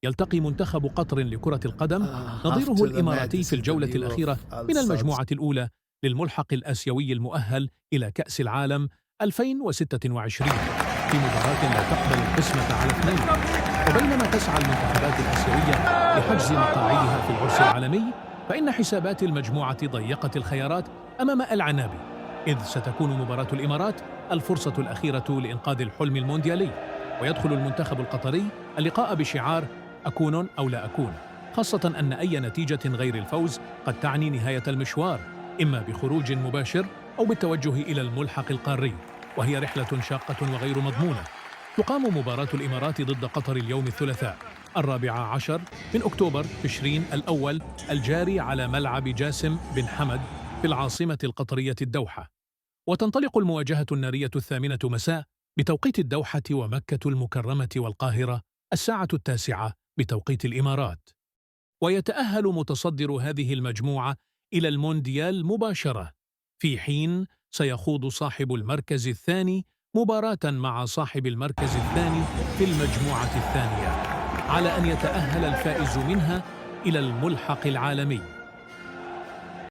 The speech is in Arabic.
يلتقي منتخب قطر لكرة القدم After نظيره the الإماراتي match, في this is the الجولة view الأخيرة of من Al-Sadd. المجموعة الأولى للملحق الآسيوي المؤهل إلى كأس العالم 2026 في مباراة لا تقبل القسمة على اثنين. وبينما تسعى المنتخبات الآسيوية لحجز مقاعدها في العرس العالمي، فإن حسابات المجموعة ضيقة الخيارات أمام العنابي، إذ ستكون مباراة الإمارات الفرصة الأخيرة لإنقاذ الحلم المونديالي. ويدخل المنتخب القطري اللقاء بشعار أكون أو لا أكون، خاصة أن أي نتيجة غير الفوز قد تعني نهاية المشوار، إما بخروج مباشر أو بالتوجه إلى الملحق القاري، وهي رحلة شاقة وغير مضمونة. تقام مباراة الإمارات ضد قطر اليوم الثلاثاء 14 من أكتوبر تشرين الأول الجاري على ملعب جاسم بن حمد في العاصمة القطرية الدوحة. وتنطلق المواجهة النارية 8 مساء بتوقيت الدوحة ومكة المكرمة والقاهرة 9 بتوقيت الإمارات. ويتأهل متصدر هذه المجموعة إلى المونديال مباشرة، في حين سيخوض صاحب المركز الثاني مباراة مع صاحب المركز الثاني في المجموعة الثانية، على أن يتأهل الفائز منها إلى الملحق العالمي.